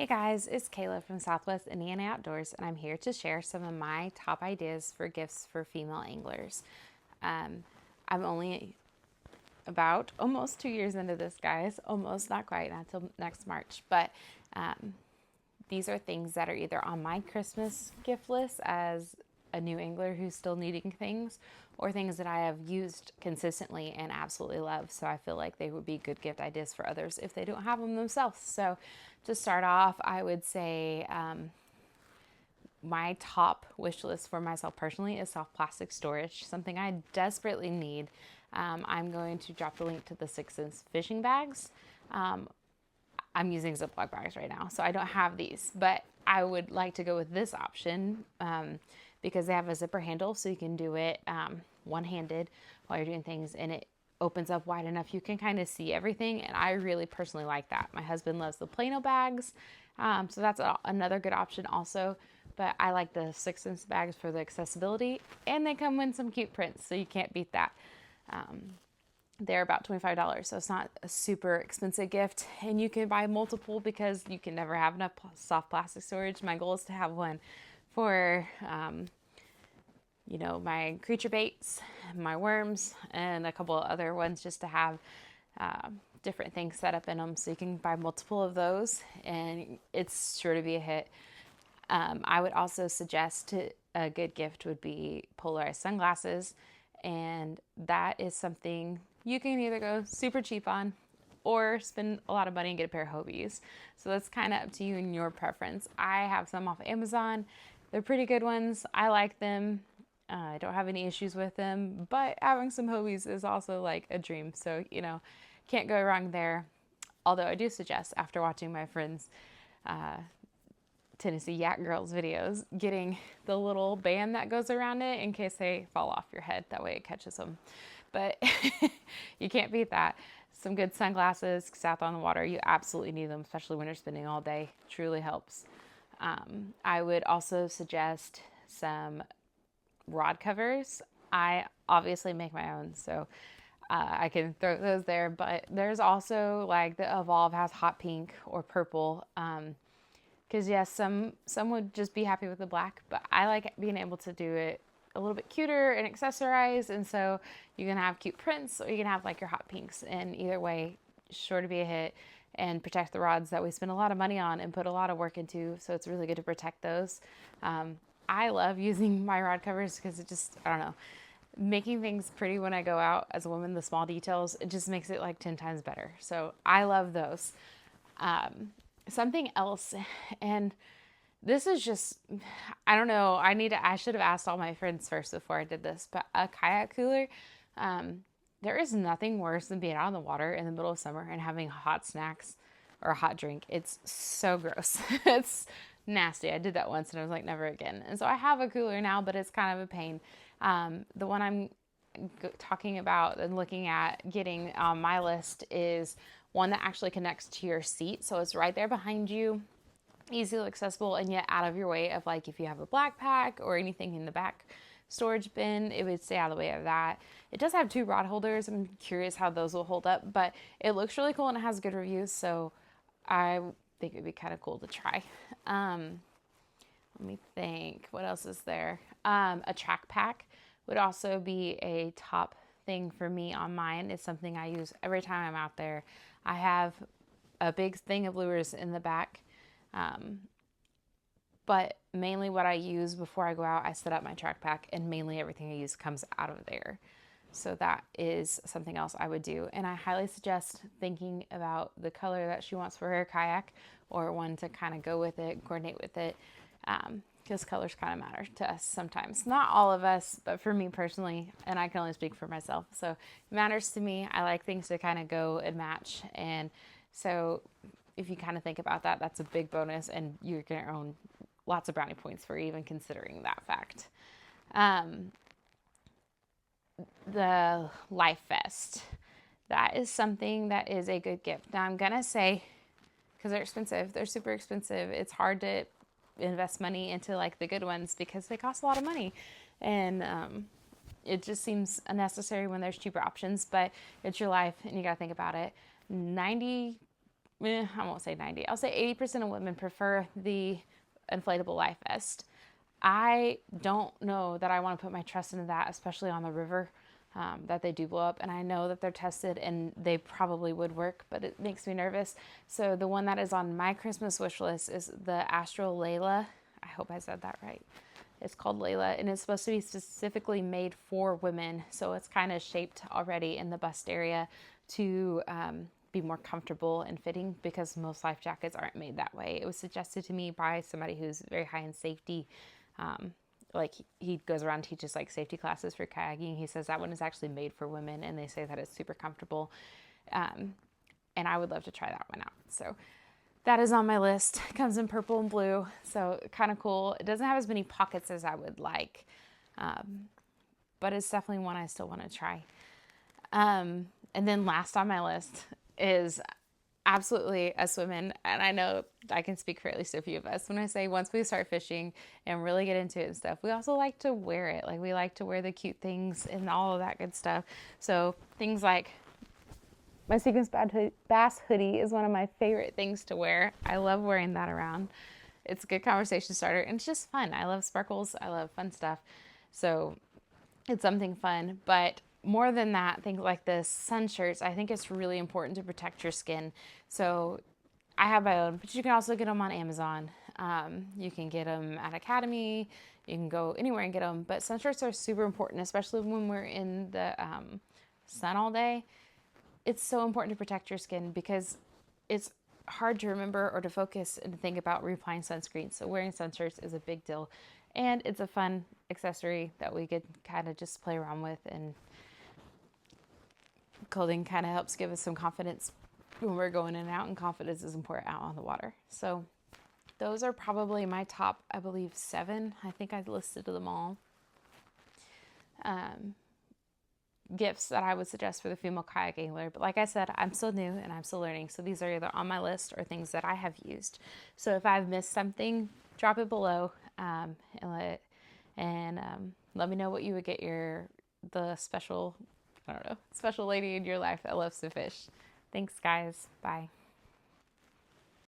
Hey guys, it's Kayla from Southwest Indiana Outdoors, and I'm here to share some of my top ideas for gifts for female anglers. I'm only about almost 2 years into this, guys. Almost, not quite, not until next March. But these are things that are either on my Christmas gift list as a new angler who's still needing things, or things that I have used consistently and absolutely love. So I feel like they would be good gift ideas for others if they don't have them themselves. So to start off, I would say my top wish list for myself personally is soft plastic storage, something I desperately need. I'm going to drop the link to the 6-inch fishing bags. I'm using Ziploc bags right now, so I don't have these, but I would like to go with this option because they have a zipper handle, so you can do it one-handed while you're doing things, and it opens up wide enough you can kind of see everything, and I really personally like that. My husband loves the Plano bags, so that's another good option also, but I like the 6-inch bags for the accessibility, and they come with some cute prints, so you can't beat that. They're about $25, so it's not a super expensive gift, and you can buy multiple because you can never have enough soft plastic storage. My goal is to have one for my creature baits, my worms, and a couple of other ones just to have different things set up in them, so you can buy multiple of those and it's sure to be a hit. I would also suggest a good gift would be polarized sunglasses, and that is something you can either go super cheap on or spend a lot of money and get a pair of Hobies. So that's kind of up to you and your preference. I have some off Amazon. They're pretty good ones. I like them. I don't have any issues with them, but having some Hobies is also like a dream. So, can't go wrong there. Although I do suggest, after watching my friends' Tennessee Yak Girls videos, getting the little band that goes around it in case they fall off your head. That way it catches them. But you can't beat that. Some good sunglasses, because out on the water, you absolutely need them, especially when you're spending all day. Truly helps. I would also suggest some rod covers. I obviously make my own, so I can throw those there. But there's also like the Evolve has hot pink or purple. Because yes, some would just be happy with the black, but I like being able to do it a little bit cuter and accessorize, and so you can have cute prints or you can have like your hot pinks, and either way, sure to be a hit and protect the rods that we spend a lot of money on and put a lot of work into, so it's really good to protect those. I love using my rod covers because it just, I don't know, making things pretty when I go out as a woman, the small details, it just makes it like 10 times better. So I love those. Something else, and this is just, I don't know, I should have asked all my friends first before I did this, but a kayak cooler, there is nothing worse than being out on the water in the middle of summer and having hot snacks or a hot drink. It's so gross. It's nasty. I did that once and I was like, never again. And so I have a cooler now, but it's kind of a pain. The one I'm talking about and looking at getting on my list is one that actually connects to your seat. So it's right there behind you, easily accessible, and yet out of your way of like if you have a black pack or anything in the back storage bin, it would stay out of the way of that. It does have 2 rod holders. I'm curious how those will hold up, but it looks really cool and it has good reviews, so I think it'd be kind of cool to try. Let me think, what else is there? A track pack would also be a top thing for me on mine. It's something I use every time I'm out there. I have a big thing of lures in the back, but mainly what I use before I go out, I set up my track pack, and mainly everything I use comes out of there. So that is something else I would do. And I highly suggest thinking about the color that she wants for her kayak, or one to kind of go with it, coordinate with it, because colors kind of matter to us sometimes. Not all of us, but for me personally, and I can only speak for myself, so it matters to me. I like things to kind of go and match, and so if you kind of think about that, that's a big bonus, and you're going to earn lots of brownie points for even considering that fact. The Life Vest. That is something that is a good gift. Now I'm going to say, because they're expensive, they're super expensive, it's hard to invest money into like the good ones because they cost a lot of money, and it just seems unnecessary when there's cheaper options, but it's your life and you got to think about it. I won't say 90, I'll say 80% of women prefer the inflatable life vest. I don't know that I want to put my trust into that, especially on the river, that they do blow up. And I know that they're tested and they probably would work, but it makes me nervous. So the one that is on my Christmas wish list is the Astral Layla. I hope I said that right. It's called Layla, and it's supposed to be specifically made for women. So it's kind of shaped already in the bust area to be more comfortable and fitting, because most life jackets aren't made that way. It was suggested to me by somebody who's very high in safety. Like he goes around, teaches like safety classes for kayaking. He says that one is actually made for women, and they say that it's super comfortable. And I would love to try that one out. So that is on my list. It comes in purple and blue, so kind of cool. It doesn't have as many pockets as I would like, but it's definitely one I still want to try. And then last on my list is absolutely us women, and I know I can speak for at least a few of us when I say once we start fishing and really get into it and stuff, we also like to wear it. Like we like to wear the cute things and all of that good stuff. So things like my Sequins Bass hoodie is one of my favorite things to wear. I love wearing that around. It's a good conversation starter, and it's just fun. I love sparkles. I love fun stuff. So it's something fun. But more than that, things like this, sun shirts, I think it's really important to protect your skin. So I have my own, but you can also get them on Amazon. You can get them at Academy. You can go anywhere and get them. But sun shirts are super important, especially when we're in the sun all day. It's so important to protect your skin because it's hard to remember or to focus and think about reapplying sunscreen. So wearing sun shirts is a big deal. And it's a fun accessory that we could kind of just play around with, and clothing kind of helps give us some confidence when we're going in and out, and confidence is important out on the water. So those are probably my top, I believe, 7. I think I listed them all. Gifts that I would suggest for the female kayak angler. But like I said, I'm still new and I'm still learning. So these are either on my list or things that I have used. So if I've missed something, drop it below, and let me know what you would get the special, I don't know, special lady in your life that loves to fish. Thanks, guys. Bye.